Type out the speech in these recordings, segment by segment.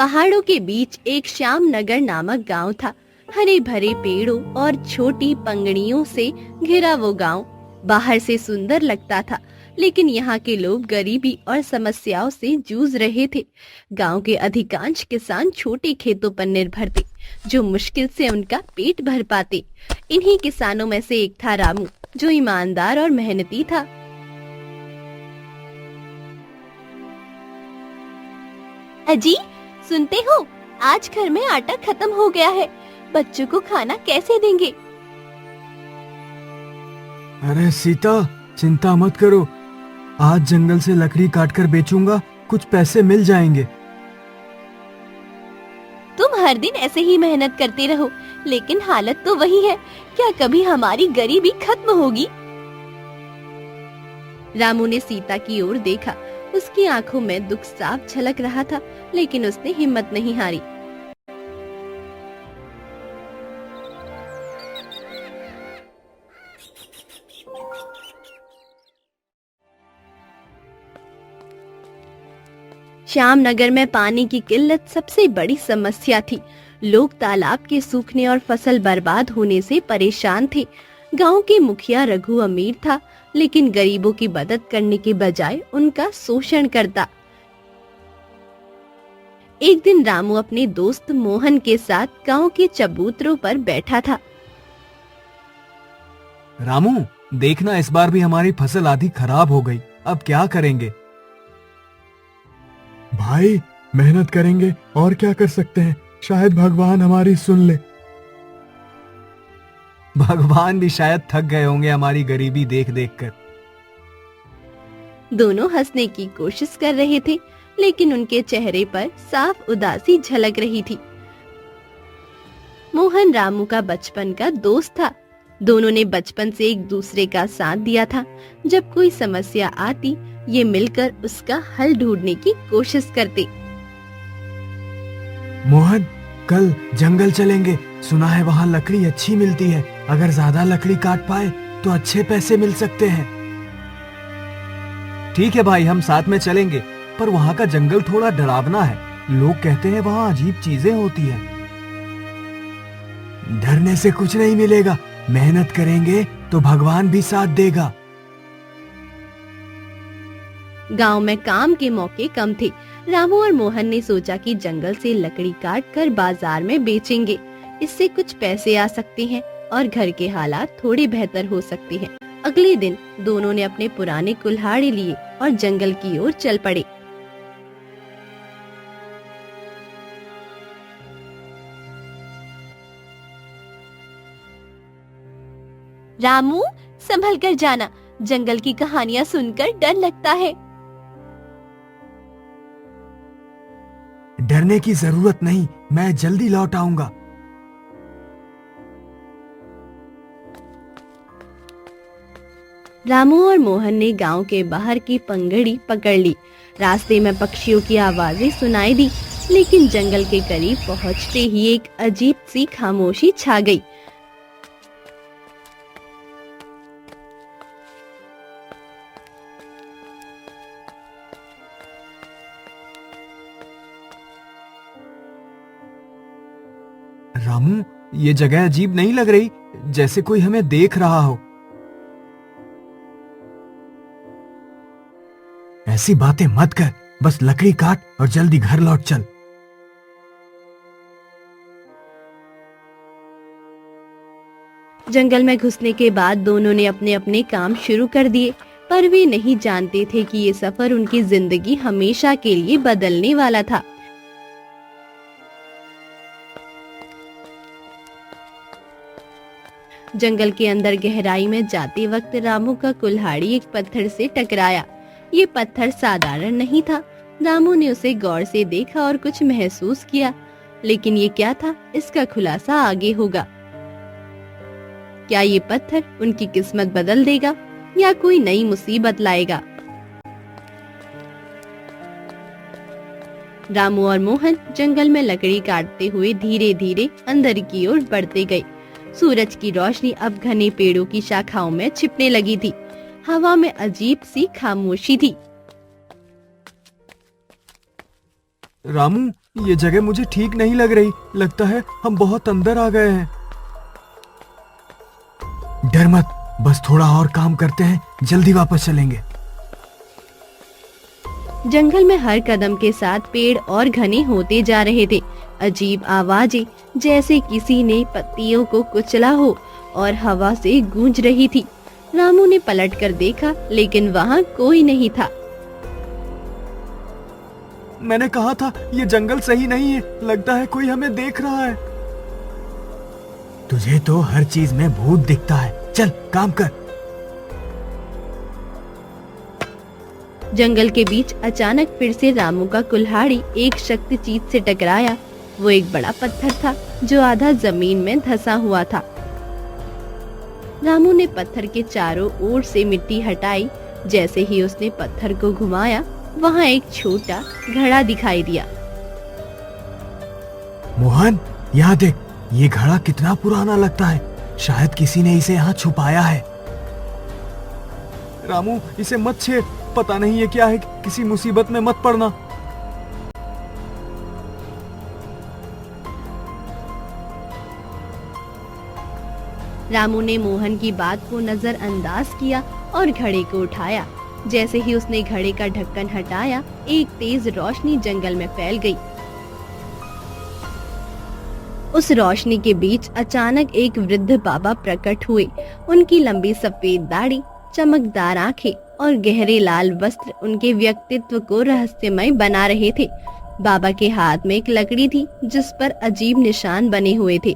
पहाड़ों के बीच एक श्याम नगर नामक गांव था। हरे भरे पेड़ों और छोटी पंगड़ियों से घिरा वो गांव बाहर से सुंदर लगता था, लेकिन यहाँ के लोग गरीबी और समस्याओं से जूझ रहे थे। गांव के अधिकांश किसान छोटे खेतों पर निर्भर थे, जो मुश्किल से उनका पेट भर पाते। इन्हीं किसानों में से एक था रामू, जो ईमानदार और मेहनती था। अजी, सुनते हो, आज घर में आटा खत्म हो गया है। बच्चों को खाना कैसे देंगे? अरे सीता, चिंता मत करो। आज जंगल से लकड़ी काटकर बेचूंगा, कुछ पैसे मिल जाएंगे। तुम हर दिन ऐसे ही मेहनत करते रहो, लेकिन हालत तो वही है। क्या कभी हमारी गरीबी खत्म होगी? रामू ने सीता की ओर देखा। उसकी आंखों में दुख साफ झलक रहा था, लेकिन उसने हिम्मत नहीं हारी। श्याम नगर में पानी की किल्लत सबसे बड़ी समस्या थी। लोग तालाब के सूखने और फसल बर्बाद होने से परेशान थे। गांव के मुखिया रघु अमीर था, लेकिन गरीबों की मदद करने के बजाय उनका शोषण करता। एक दिन रामू अपने दोस्त मोहन के साथ गांव के चबूतरों पर बैठा था। रामू, देखना, इस बार भी हमारी फसल आधी खराब हो गई। अब क्या करेंगे? भाई, मेहनत करेंगे और क्या कर सकते हैं। शायद भगवान हमारी सुन ले। भगवान भी शायद थक गए होंगे हमारी गरीबी देख देख कर। दोनों हंसने की कोशिश कर रहे थे, लेकिन उनके चेहरे पर साफ उदासी झलक रही थी। मोहन रामू का बचपन का दोस्त था। दोनों ने बचपन से एक दूसरे का साथ दिया था। जब कोई समस्या आती, ये मिलकर उसका हल ढूंढने की कोशिश करते। मोहन, कल जंगल चलेंगे। सुना है वहाँ लकड़ी अच्छी मिलती है। अगर ज्यादा लकड़ी काट पाए तो अच्छे पैसे मिल सकते हैं। ठीक है भाई, हम साथ में चलेंगे, पर वहाँ का जंगल थोड़ा डरावना है। लोग कहते हैं वहाँ अजीब चीजें होती हैं। डरने से कुछ नहीं मिलेगा। मेहनत करेंगे तो भगवान भी साथ देगा। गांव में काम के मौके कम थे। रामू और मोहन ने सोचा कि जंगल से लकड़ी काट कर बाजार में बेचेंगे। इससे कुछ पैसे आ सकते हैं और घर के हालात थोड़े बेहतर हो सकते हैं। अगले दिन दोनों ने अपने पुराने कुल्हाड़े लिए और जंगल की ओर चल पड़े। रामू, संभल कर जाना। जंगल की कहानियां सुनकर डर लगता है। डरने की जरूरत नहीं, मैं जल्दी लौट आऊंगा। रामू और मोहन ने गांव के बाहर की पंगड़ी पकड़ ली। रास्ते में पक्षियों की आवाजें सुनाई दी, लेकिन जंगल के करीब पहुंचते ही एक अजीब सी खामोशी छा गई। रामू, ये जगह अजीब नहीं लग रही? जैसे कोई हमें देख रहा हो। ऐसी बातें मत कर, बस लकड़ी काट और जल्दी घर लौट चल। जंगल में घुसने के बाद दोनों ने अपने अपने काम शुरू कर दिए, पर वे नहीं जानते थे कि ये सफर उनकी जिंदगी हमेशा के लिए बदलने वाला था। जंगल के अंदर गहराई में जाते वक्त रामू का कुल्हाड़ी एक पत्थर से टकराया। ये पत्थर साधारण नहीं था। रामू ने उसे गौर से देखा और कुछ महसूस किया, लेकिन ये क्या था, इसका खुलासा आगे होगा। क्या ये पत्थर उनकी किस्मत बदल देगा या कोई नई मुसीबत लाएगा? रामू और मोहन जंगल में लकड़ी काटते हुए धीरे धीरे अंदर की ओर बढ़ते गए। सूरज की रोशनी अब घने पेड़ों की शाखाओं में छिपने लगी थी। हवा में अजीब सी खामोशी थी। रामू, ये जगह मुझे ठीक नहीं लग रही। लगता है हम बहुत अंदर आ गए हैं। डर मत, बस थोड़ा और काम करते हैं, जल्दी वापस चलेंगे। जंगल में हर कदम के साथ पेड़ और घने होते जा रहे थे। अजीब आवाजें जैसे किसी ने पत्तियों को कुचला हो और हवा से गूंज रही थी। रामू ने पलटकर देखा, लेकिन वहाँ कोई नहीं था। मैंने कहा था ये जंगल सही नहीं है, लगता है कोई हमें देख रहा है। तुझे तो हर चीज में भूत दिखता है, चल काम कर। जंगल के बीच अचानक फिर से रामू का कुल्हाड़ी एक शक्ति चीज से टकराया। वो एक बड़ा पत्थर था जो आधा जमीन में धंसा हुआ था। रामू ने पत्थर के चारों ओर से मिट्टी हटाई। जैसे ही उसने पत्थर को घुमाया, वहाँ एक छोटा घड़ा दिखाई दिया। मोहन, यहाँ देख, ये घड़ा कितना पुराना लगता है। शायद किसी ने इसे यहाँ छुपाया है। रामू, इसे मत छेड़, पता नहीं ये क्या है, किसी मुसीबत में मत पड़ना। रामू ने मोहन की बात को नजरअंदाज किया और घड़े को उठाया। जैसे ही उसने घड़े का ढक्कन हटाया, एक तेज रोशनी जंगल में फैल गई। उस रोशनी के बीच अचानक एक वृद्ध बाबा प्रकट हुए। उनकी लंबी सफेद दाढ़ी, चमकदार आंखें और गहरे लाल वस्त्र उनके व्यक्तित्व को रहस्यमय बना रहे थे। बाबा के हाथ में एक लकड़ी थी जिस पर अजीब निशान बने हुए थे।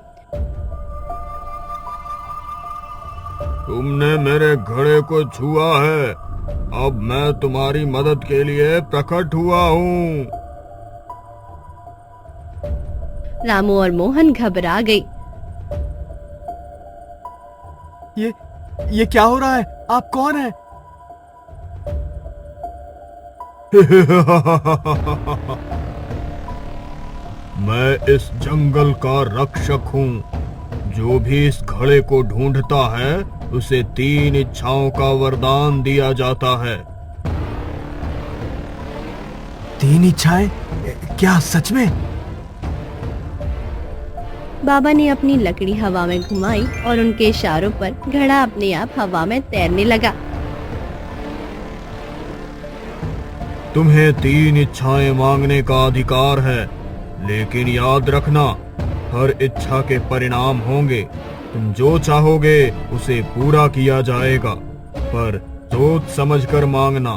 तुमने मेरे घड़े को छुआ है, अब मैं तुम्हारी मदद के लिए प्रकट हुआ हूँ। रामू और मोहन घबरा गए। ये क्या हो रहा है? आप कौन हैं? मैं इस जंगल का रक्षक हूँ। जो भी इस घड़े को ढूंढता है, उसे 3 इच्छाओं का वरदान दिया जाता है। 3 इच्छाएं? क्या सच में? बाबा ने अपनी लकड़ी हवा में घुमाई और उनके इशारों पर घड़ा अपने आप हवा में तैरने लगा। तुम्हें 3 इच्छाएं मांगने का अधिकार है, लेकिन याद रखना, हर इच्छा के परिणाम होंगे। तुम जो चाहोगे उसे पूरा किया जाएगा, पर सोच समझकर मांगना।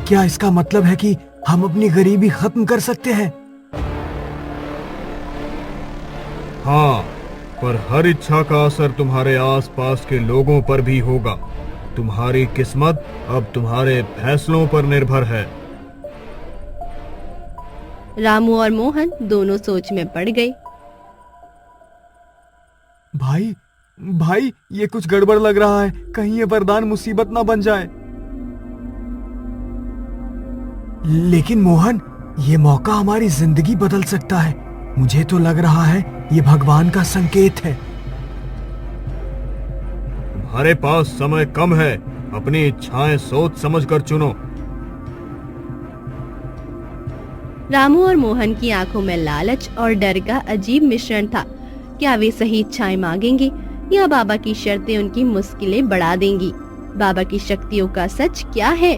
क्या इसका मतलब है कि हम अपनी गरीबी खत्म कर सकते हैं? हाँ, पर हर इच्छा का असर तुम्हारे आसपास के लोगों पर भी होगा। तुम्हारी किस्मत अब तुम्हारे फैसलों पर निर्भर है। रामू और मोहन दोनों सोच में पड़ गए। भाई, ये कुछ गड़बड़ लग रहा है। कहीं ये वरदान मुसीबत ना बन जाए। लेकिन मोहन, ये मौका हमारी जिंदगी बदल सकता है। मुझे तो लग रहा है ये भगवान का संकेत है। तुम्हारे पास समय कम है, अपनी इच्छाएं सोच समझकर चुनो। रामू और मोहन की आंखों में लालच और डर का अजीब मिश्रण था। क्या वे सही इच्छाएं मांगेंगे या बाबा की शर्तें उनकी मुश्किलें बढ़ा देंगी? बाबा की शक्तियों का सच क्या है?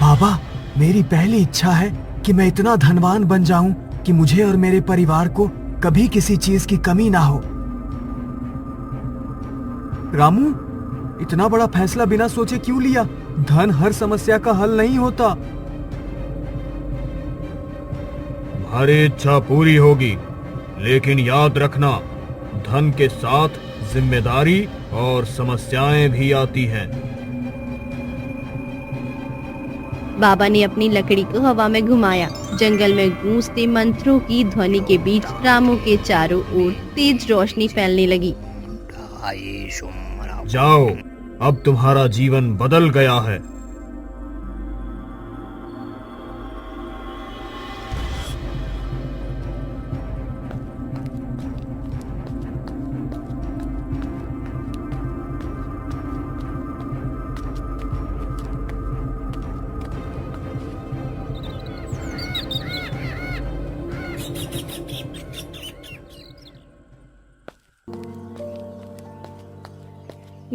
बाबा, मेरी पहली इच्छा है कि मैं इतना धनवान बन जाऊं कि मुझे और मेरे परिवार को कभी किसी चीज की कमी ना हो। रामू, इतना बड़ा फैसला बिना सोचे क्यों लिया? धन हर समस्या का हल नहीं होता। तुम्हारी इच्छा पूरी होगी, लेकिन याद रखना, धन के साथ जिम्मेदारी और समस्याएं भी आती हैं। बाबा ने अपनी लकड़ी को हवा में घुमाया। जंगल में गूंजते मंत्रों की ध्वनि के बीच रामू के चारों ओर तेज रोशनी फैलने लगी। जाओ, अब तुम्हारा जीवन बदल गया है।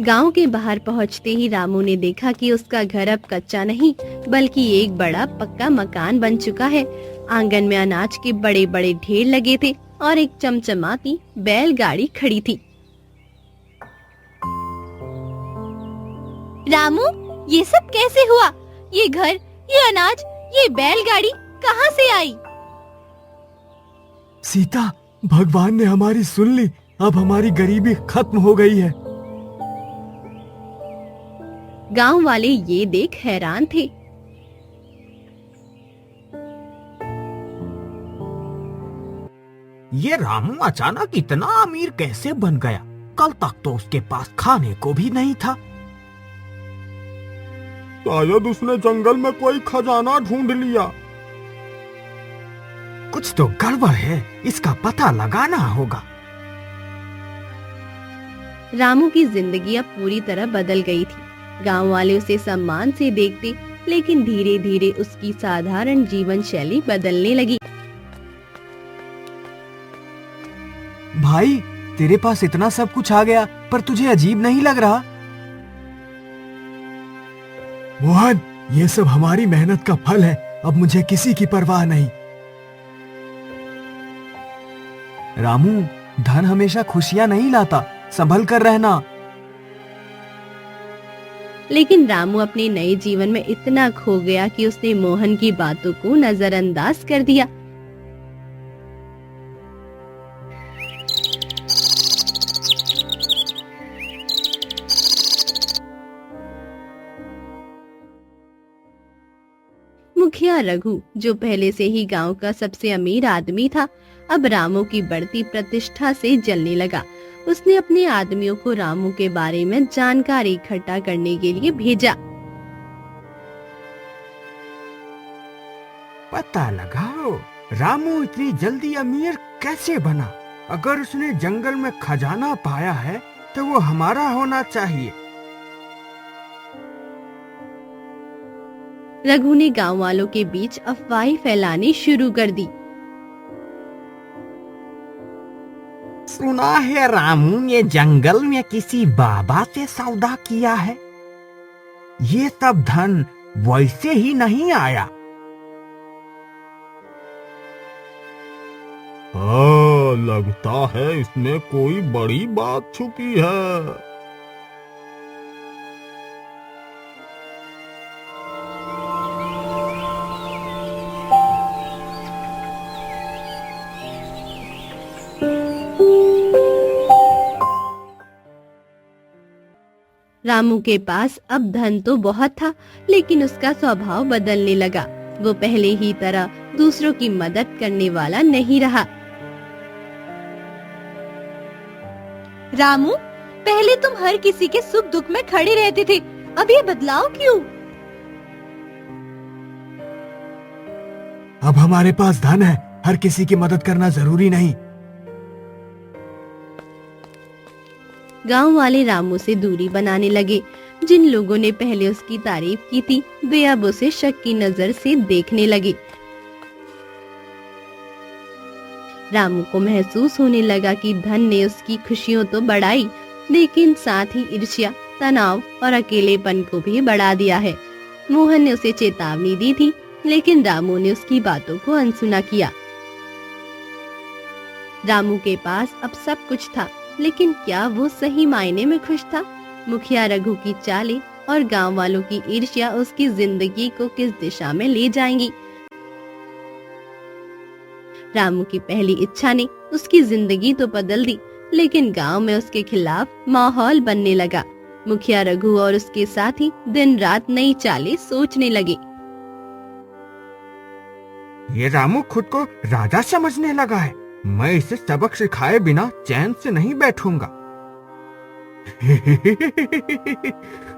गांव के बाहर पहुंचते ही रामू ने देखा कि उसका घर अब कच्चा नहीं बल्कि एक बड़ा पक्का मकान बन चुका है। आंगन में अनाज के बड़े बड़े ढेर लगे थे और एक चमचमाती बैलगाड़ी खड़ी थी। रामू, ये सब कैसे हुआ? ये घर, ये अनाज, ये बैलगाड़ी कहाँ से आई? सीता, भगवान ने हमारी सुन ली। अब हमारी गरीबी खत्म हो गई है। गांव वाले ये देख हैरान थे। ये रामू अचानक इतना अमीर कैसे बन गया? कल तक तो उसके पास खाने को भी नहीं था। शायद उसने जंगल में कोई खजाना ढूंढ लिया। कुछ तो गड़बड़ है, इसका पता लगाना होगा। रामू की जिंदगी अब पूरी तरह बदल गई थी। गांव वाले उसे सम्मान से देखते, लेकिन धीरे धीरे उसकी साधारण जीवन शैली बदलने लगी। भाई, तेरे पास इतना सब कुछ आ गया, पर तुझे अजीब नहीं लग रहा? मोहन, ये सब हमारी मेहनत का फल है। अब मुझे किसी की परवाह नहीं। रामू, धन हमेशा खुशियां नहीं लाता, संभल कर रहना। लेकिन रामू अपने नए जीवन में इतना खो गया कि उसने मोहन की बातों को नजरअंदाज कर दिया। मुखिया रघु, जो पहले से ही गांव का सबसे अमीर आदमी था, अब रामू की बढ़ती प्रतिष्ठा से जलने लगा। उसने अपने आदमियों को रामू के बारे में जानकारी इकट्ठा करने के लिए भेजा। पता लगाओ, रामू इतनी जल्दी अमीर कैसे बना? अगर उसने जंगल में खजाना पाया है तो वो हमारा होना चाहिए। रघु ने गांव वालों के बीच अफवाहें फैलानी शुरू कर दी। सुना है रामू ने जंगल में किसी बाबा से सौदा किया है। ये सब धन वैसे ही नहीं आया। हाँ, लगता है इसमें कोई बड़ी बात छुपी है। रामू के पास अब धन तो बहुत था, लेकिन उसका स्वभाव बदलने लगा। वो पहले ही तरह दूसरों की मदद करने वाला नहीं रहा। रामू, पहले तुम हर किसी के सुख दुख में खड़े रहते थे, अब ये बदलाव क्यों? अब हमारे पास धन है, हर किसी की मदद करना जरूरी नहीं। गांव वाले रामू से दूरी बनाने लगे। जिन लोगों ने पहले उसकी तारीफ की थी, वे अब उसे शक की नजर से देखने लगे। रामू को महसूस होने लगा कि धन ने उसकी खुशियों तो बढ़ाई, लेकिन साथ ही ईर्ष्या, तनाव और अकेलेपन को भी बढ़ा दिया है। मोहन ने उसे चेतावनी दी थी, लेकिन रामू ने उसकी बातों को अनसुना किया। रामू के पास अब सब कुछ था, लेकिन क्या वो सही मायने में खुश था? मुखिया रघु की चालें और गांव वालों की ईर्ष्या उसकी जिंदगी को किस दिशा में ले जाएंगी? रामू की पहली इच्छा ने उसकी जिंदगी तो बदल दी, लेकिन गांव में उसके खिलाफ माहौल बनने लगा। मुखिया रघु और उसके साथी दिन रात नई चालें सोचने लगे। ये रामू खुद को राजा समझने लगा है। मैं इसे सबक सिखाए बिना चैन से नहीं बैठूंगा।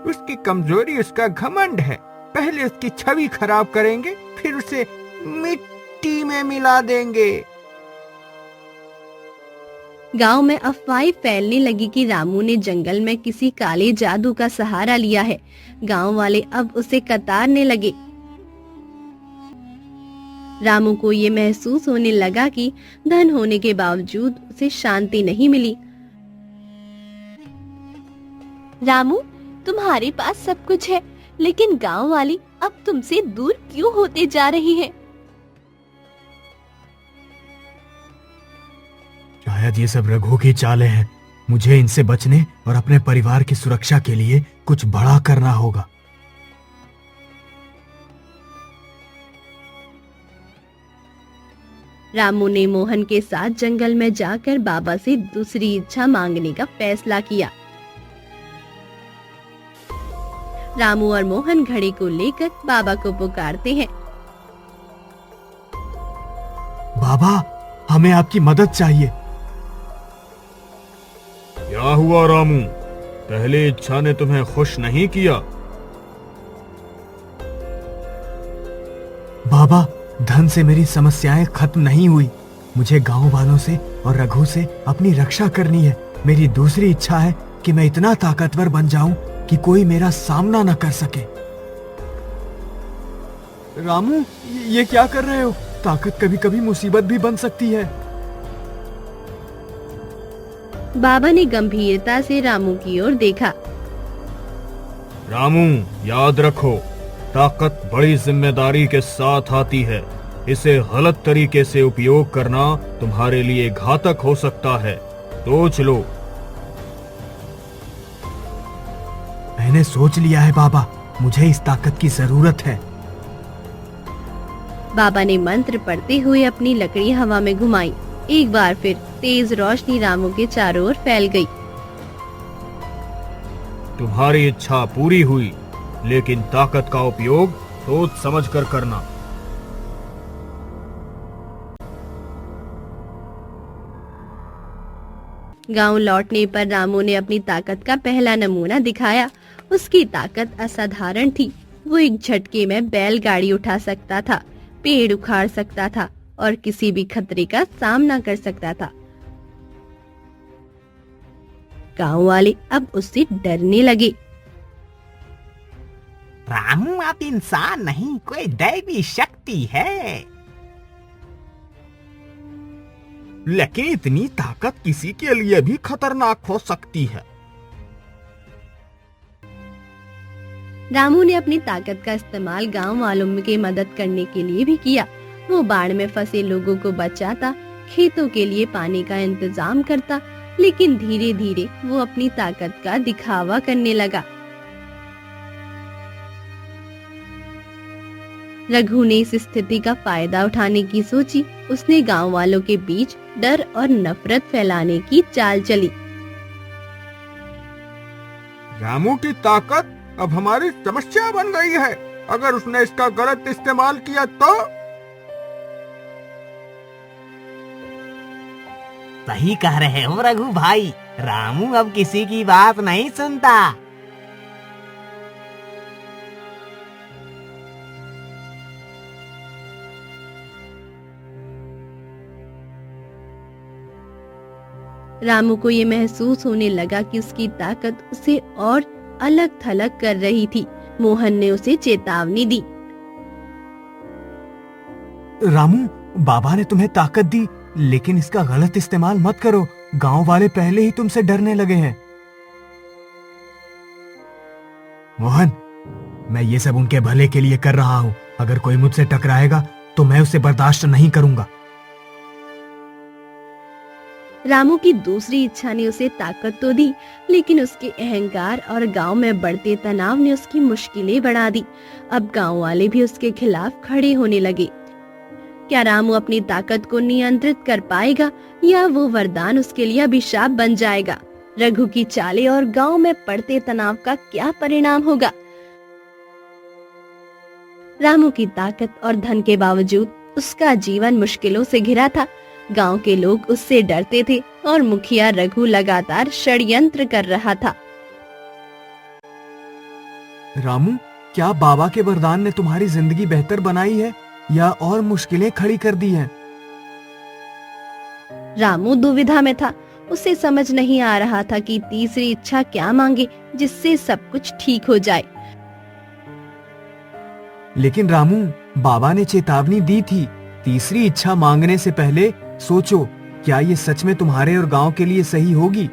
उसकी कमजोरी उसका घमंड है। पहले उसकी छवि खराब करेंगे, फिर उसे मिट्टी में मिला देंगे। गांव में अफवाहें फैलने लगी कि रामू ने जंगल में किसी काले जादू का सहारा लिया है। गांव वाले अब उसे कतारने लगे। रामू को ये महसूस होने लगा कि धन होने के बावजूद उसे शांति नहीं मिली। रामू, तुम्हारे पास सब कुछ है, लेकिन गांव वाली अब तुमसे दूर क्यों होते जा रही है? शायद ये सब रघु की चालें हैं। मुझे इनसे बचने और अपने परिवार की सुरक्षा के लिए कुछ बड़ा करना होगा। रामू ने मोहन के साथ जंगल में जाकर बाबा से दूसरी इच्छा मांगने का फैसला किया। रामू और मोहन घड़े को लेकर बाबा को पुकारते हैं। बाबा, हमें आपकी मदद चाहिए। क्या हुआ रामू? पहली इच्छा ने तुम्हें खुश नहीं किया? बाबा, धन से मेरी समस्याएं खत्म नहीं हुई। मुझे गांव वालों से और रघु से अपनी रक्षा करनी है। मेरी दूसरी इच्छा है कि मैं इतना ताकतवर बन जाऊं कि कोई मेरा सामना न कर सके। रामू, ये क्या कर रहे हो? ताकत कभी कभी मुसीबत भी बन सकती है। बाबा ने गंभीरता से रामू की ओर देखा। रामू, याद रखो, ताकत बड़ी जिम्मेदारी के साथ आती है। इसे गलत तरीके से उपयोग करना तुम्हारे लिए घातक हो सकता है। सोच लो। मैंने सोच लिया है बाबा, मुझे इस ताकत की जरूरत है। बाबा ने मंत्र पढ़ते हुए अपनी लकड़ी हवा में घुमाई। एक बार फिर तेज रोशनी रामू के चारों ओर फैल गई। तुम्हारी इच्छा पूरी हुई, लेकिन ताकत का उपयोग सोच समझ कर करना। गांव लौटने पर रामू ने अपनी ताकत का पहला नमूना दिखाया। उसकी ताकत असाधारण थी। वो एक झटके में बैलगाड़ी उठा सकता था, पेड़ उखाड़ सकता था और किसी भी खतरे का सामना कर सकता था। गांव वाले अब उससे डरने लगे। रामू आप इंसान नहीं, कोई दैवी शक्ति है। लेकिन इतनी ताकत किसी के लिए भी खतरनाक हो सकती है। रामू ने अपनी ताकत का इस्तेमाल गांव वालों की मदद करने के लिए भी किया। वो बाढ़ में फंसे लोगों को बचाता, खेतों के लिए पानी का इंतजाम करता, लेकिन धीरे धीरे वो अपनी ताकत का दिखावा करने लगा। रघु ने इस स्थिति का फायदा उठाने की सोची। उसने गांव वालों के बीच डर और नफरत फैलाने की चाल चली। रामू की ताकत अब हमारी समस्या बन गई है। अगर उसने इसका गलत इस्तेमाल किया तो? सही कह रहे हो रघु भाई, रामू अब किसी की बात नहीं सुनता। रामू को ये महसूस होने लगा कि उसकी ताकत उसे और अलग थलग कर रही थी। मोहन ने उसे चेतावनी दी। रामू, बाबा ने तुम्हें ताकत दी, लेकिन इसका गलत इस्तेमाल मत करो। गांव वाले पहले ही तुमसे डरने लगे हैं। मोहन, मैं ये सब उनके भले के लिए कर रहा हूँ। अगर कोई मुझसे टकराएगा तो मैं उसे बर्दाश्त नहीं करूंगा। रामू की दूसरी इच्छा ने उसे ताकत तो दी, लेकिन उसके अहंकार और गांव में बढ़ते तनाव ने उसकी मुश्किलें बढ़ा दी। अब गांव वाले भी उसके खिलाफ खड़े होने लगे। क्या रामू अपनी ताकत को नियंत्रित कर पाएगा या वो वरदान उसके लिए अभिशाप बन जाएगा? रघु की चालें और गांव में पड़ते तनाव का क्या परिणाम होगा? रामू की ताकत और धन के बावजूद उसका जीवन मुश्किलों से घिरा था। गांव के लोग उससे डरते थे और मुखिया रघु लगातार षड्यंत्र कर रहा था। रामू, क्या बाबा के वरदान ने तुम्हारी जिंदगी बेहतर बनाई है या और मुश्किलें खड़ी कर दी हैं? रामू दुविधा में था। उसे समझ नहीं आ रहा था कि तीसरी इच्छा क्या मांगे जिससे सब कुछ ठीक हो जाए। लेकिन रामू, बाबा ने चेतावनी दी थी, तीसरी इच्छा मांगने से पहले सोचो, क्या ये सच में तुम्हारे और गांव के लिए सही होगी?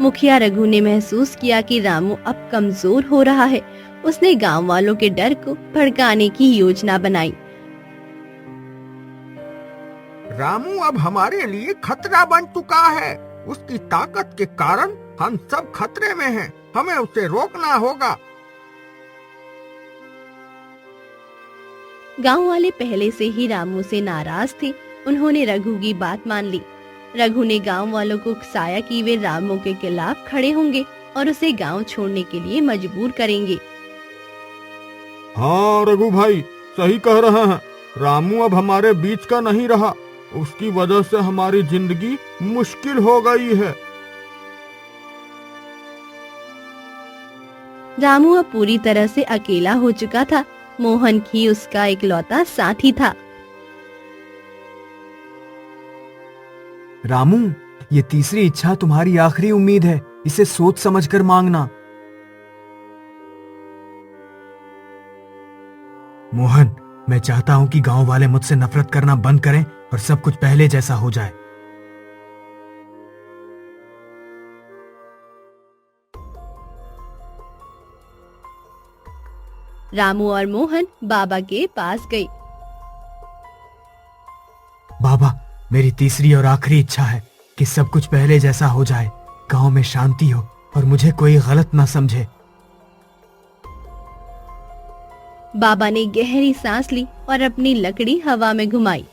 मुखिया रघु ने महसूस किया कि रामू अब कमजोर हो रहा है। उसने गांव वालों के डर को भड़काने की योजना बनाई। रामू अब हमारे लिए खतरा बन चुका है। उसकी ताकत के कारण हम सब खतरे में हैं। हमें उसे रोकना होगा। गांव वाले पहले से ही रामू से नाराज थे। उन्होंने रघु की बात मान ली। रघु ने गांव वालों को उकसाया कि वे रामू के खिलाफ खड़े होंगे और उसे गांव छोड़ने के लिए मजबूर करेंगे। हाँ रघु भाई सही कह रहे हैं। रामू अब हमारे बीच का नहीं रहा। उसकी वजह से हमारी जिंदगी मुश्किल हो गई है। रामू अब पूरी तरह से अकेला हो चुका था। मोहन ही उसका इकलौता साथी था। रामू, ये तीसरी इच्छा तुम्हारी आखिरी उम्मीद है। इसे सोच समझकर मांगना। मोहन, मैं चाहता हूं कि गांव वाले मुझसे नफरत करना बंद करें और सब कुछ पहले जैसा हो जाए। रामू और मोहन बाबा के पास गए। बाबा, मेरी तीसरी और आखिरी इच्छा है कि सब कुछ पहले जैसा हो जाए, गांव में शांति हो और मुझे कोई गलत ना समझे। बाबा ने गहरी सांस ली और अपनी लकड़ी हवा में घुमाई।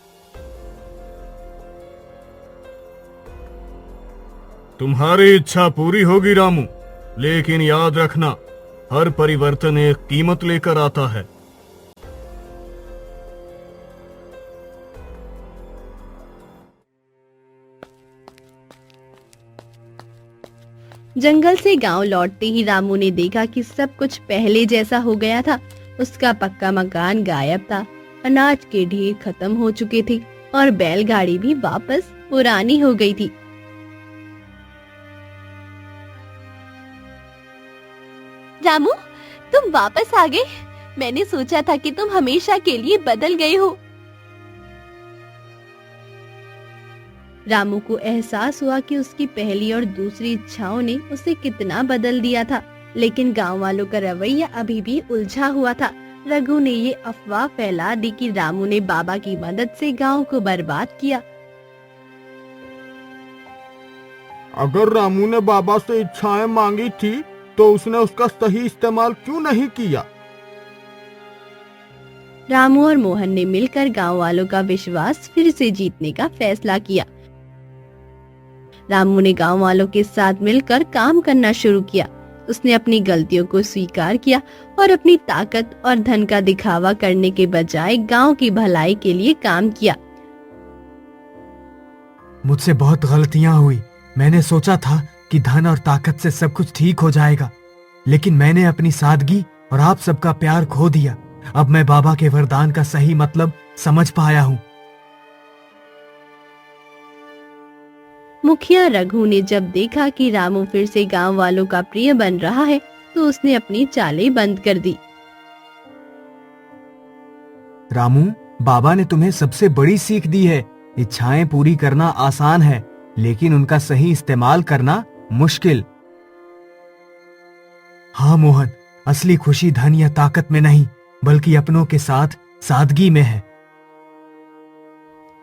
तुम्हारी इच्छा पूरी होगी रामू, लेकिन याद रखना हर परिवर्तन एक कीमत लेकर आता है। जंगल से गांव लौटते ही रामू ने देखा कि सब कुछ पहले जैसा हो गया था। उसका पक्का मकान गायब था, अनाज के ढेर खत्म हो चुके थे और बैलगाड़ी भी वापस पुरानी हो गई थी। रामू, तुम वापस आ गए। मैंने सोचा था कि तुम हमेशा के लिए बदल गए हो। रामू को एहसास हुआ कि उसकी पहली और दूसरी इच्छाओं ने उसे कितना बदल दिया था, लेकिन गांव वालों का रवैया अभी भी उलझा हुआ था। रघु ने ये अफवाह फैला दी कि रामू ने बाबा की मदद से गांव को बर्बाद किया। अगर रामू ने बाबा से इच्छाएं मांगी थी तो उसने उसका सही इस्तेमाल क्यों नहीं किया? रामू और मोहन ने मिलकर गांव वालों का विश्वास फिर से जीतने का फैसला किया। रामू ने गांव वालों के साथ मिलकर काम करना शुरू किया। उसने अपनी गलतियों को स्वीकार किया और अपनी ताकत और धन का दिखावा करने के बजाय गांव की भलाई के लिए काम किया। मुझसे बहुत गलतियां हुई। मैंने सोचा था कि धन और ताकत से सब कुछ ठीक हो जाएगा, लेकिन मैंने अपनी सादगी और आप सबका प्यार खो दिया। अब मैं बाबा के वरदान का सही मतलब समझ पाया हूँ। मुखिया रघु ने जब देखा कि रामू फिर से गांव वालों का प्रिय बन रहा है, तो उसने अपनी चालें बंद कर दी। रामू, बाबा ने तुम्हें सबसे बड़ी सीख दी है। इच्छाएं पूरी करना आसान है, लेकिन उनका सही इस्तेमाल करना मुश्किल। हाँ मोहन, असली खुशी धन या ताकत में नहीं, बल्कि अपनों के साथ सादगी में है।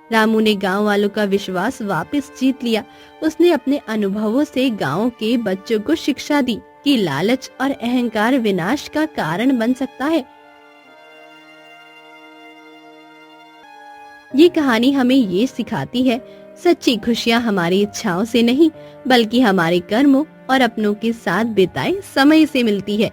रामू ने गांव वालों का विश्वास वापस जीत लिया। उसने अपने अनुभवों से गांव के बच्चों को शिक्षा दी कि लालच और अहंकार विनाश का कारण बन सकता है। ये कहानी हमें ये सिखाती है, सच्ची खुशियाँ हमारी इच्छाओं से नहीं, बल्कि हमारे कर्मों और अपनों के साथ बिताए समय से मिलती है।